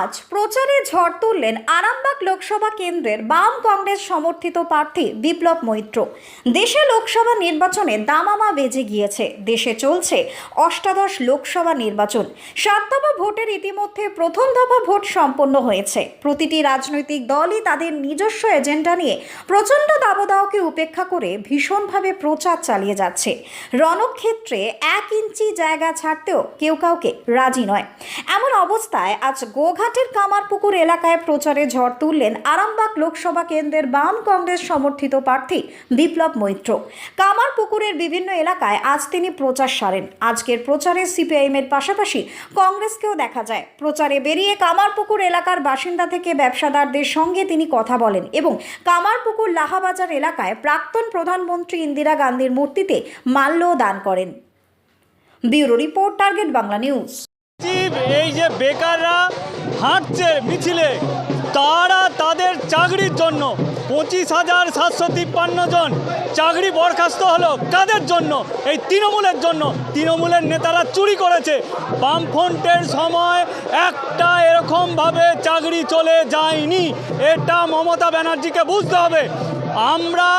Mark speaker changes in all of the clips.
Speaker 1: আজ প্রচারে ঝড় তুললেন আরামবাগ লোকসভা কেন্দ্রের বাম কংগ্রেস সমর্থিত প্রার্থী বিপ্লব মৈত্র। দেশে লোকসভা নির্বাচনে দামামা বেজে গিয়েছে। দেশে চলছে অষ্টাদশ লোকসভা নির্বাচন। 7 দফা ভোটের ইতিমধ্যে প্রথম দফা ভোট সম্পন্ন হয়েছে। প্রতিটি রাজনৈতিক দলই তাদের নিজস্ব এজেন্ডা নিয়ে প্রচণ্ড দাবদাহকে উপেক্ষা করে ভীষণভাবে প্রচার চালিয়ে যাচ্ছে। রণক্ষেত্রে 1 ইঞ্চি জায়গা ছাড়তেও কেউ কাউকে রাজি নয়। এমন অবস্থায় আজ গোঘাটের কামারপুকুর এলাকায় প্রচারে ঝড় তুললেন আরামবাগ লোকসভা কেন্দ্রের বাম কংগ্রেস সমর্থিত প্রার্থী বিপ্লব মৈত্র। কামারপুকুরের বিভিন্ন এলাকায় আজ তিনি প্রচার সারেন। আজকের প্রচারে সিপিআইএমের পাশাপাশি কংগ্রেসকেও দেখা যায়। প্রচারে বেরিয়ে কামারপুকুর এলাকার বাসিন্দা থেকে ব্যবসাদারদের সঙ্গে তিনি কথা বলেন এবং কামারপুকুর লাহাবাজার এলাকায় প্রাক্তন প্রধানমন্ত্রী ইন্দিরা গান্ধীর মূর্তিতে মাল্য দান করেন। Bureau report, target Bangla news.
Speaker 2: এই যে বেকাররা হাঁটছে মিছিলে, তারা তাদের চাকরির জন্য 25,753 জন চাকরি বরখাস্ত হলো। কাদের জন্য? এই তৃণমূলের জন্য। তৃণমূলের নেতারা চুরি করেছে। বামফ্রন্টের সময় একটা এরকমভাবে চাকরি চলে যায়নি। এটা মমতা ব্যানার্জিকে বুঝতে হবে। আমরা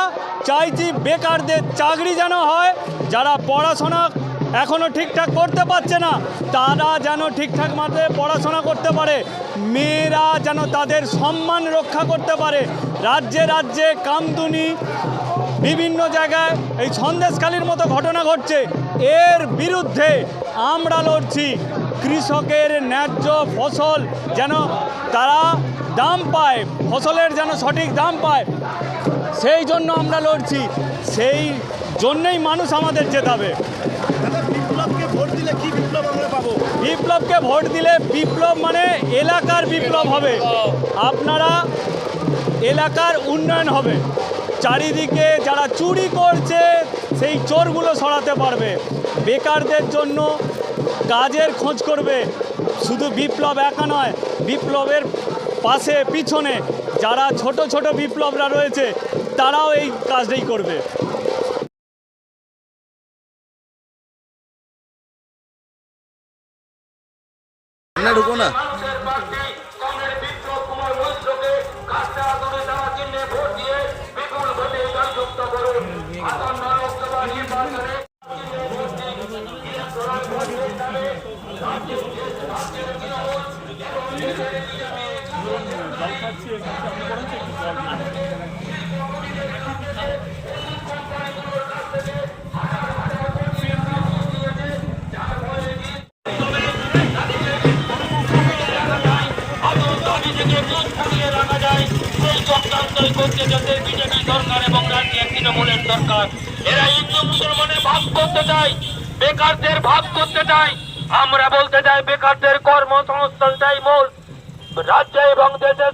Speaker 2: চাইছি বেকারদের চাকরি যেন হয়, যারা পড়াশোনা এখনও ঠিকঠাক করতে পারছে না তারা যেন ঠিকঠাক মাত্রায় পড়াশোনা করতে পারে, মেয়েরা যেন তাদের সম্মান রক্ষা করতে পারে। রাজ্যে রাজ্যে কামদুনি, বিভিন্ন জায়গায় এই সন্দেশখালির মতো ঘটনা ঘটছে। এর বিরুদ্ধে আমরা লড়ছি। কৃষকের ন্যায্য ফসল যেন তারা দাম পায়, ফসলের যেন সঠিক দাম পায়, সেই জন্য আমরা লড়ছি। সেই জন্যই মানুষ আমাদের জেতাবে।
Speaker 3: বিপ্লবকে ভোট দিলে কি বিপ্লব আমরা পাবো?
Speaker 2: বিপ্লবকে ভোট দিলে বিপ্লব মানে এলাকার বিপ্লব হবে। আপনারা এলাকার উন্নয়ন হবে। চারিদিকে যারা চুরি করছে সেই চোরগুলো সরাতে পারবে। বেকারদের জন্য কাজের খোঁজ করবে। শুধু বিপ্লব একা নয়, বিপ্লবের পাশে পিছনে যারা ছোট ছোট বিপ্লবরা রয়েছে তারাও এই কাজটাই করবে।
Speaker 3: না ঢুকো না।
Speaker 4: করতে যাতে বিজেপি সরকার এবং রাজ্যের তৃণমূলের সরকার, এরা হিন্দু মুসলমানের ভাগ করতে চায়, বেকারদের ভাগ করতে চায়। আমরা বলতে চাই বেকারদের কর্মসংস্থান চাই মূল রাজ্য এবং দেশের।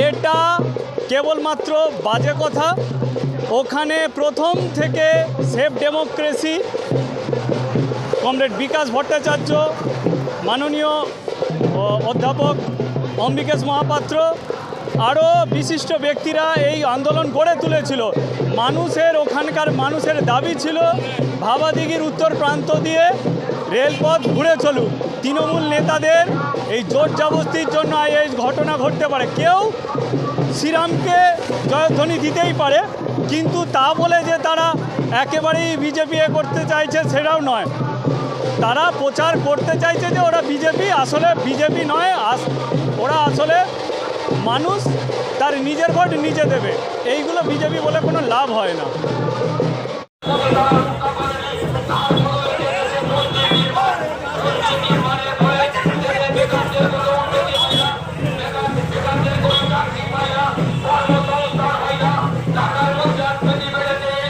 Speaker 2: এটা কেবলমাত্র বাজে কথা। ওখানে প্রথম থেকে সেফ ডেমোক্রেসি কমরেড বিকাশ ভট্টাচার্য, মাননীয় অধ্যাপক অম্বিকেশ মহাপাত্র, আরও বিশিষ্ট ব্যক্তিরা এই আন্দোলন গড়ে তুলেছিল। ওখানকার মানুষের দাবি ছিল ভাবাদিঘির উত্তর প্রান্ত দিয়ে রেলপথ ঘুরে চলুক। তৃণমূল নেতাদের এই জোর জবরদস্তির জন্য এই ঘটনা ঘটতে পারে। কেউ শ্রীরামকে জয়ধ্বনি দিতেই পারে, কিন্তু তা বলে যে তারা একেবারেই বিজেপি করতে চাইছে সেটাও নয়। তারা প্রচার করতে চাইছে যে ওরা বিজেপি, আসলে বিজেপি নয়, ওরা আসলে মানুষ তার নিজের ভোট নিজে দেবে। এইগুলো বিজেপি বলে কোনো লাভ হয় না।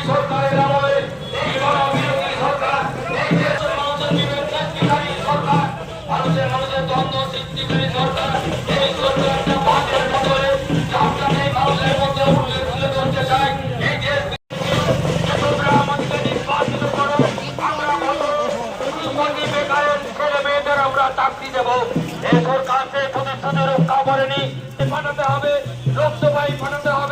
Speaker 4: সরকারের আমলে শুধু রক্ষা করেনি, পাঠাতে হবে লোকসভায়, পাঠাতে হবে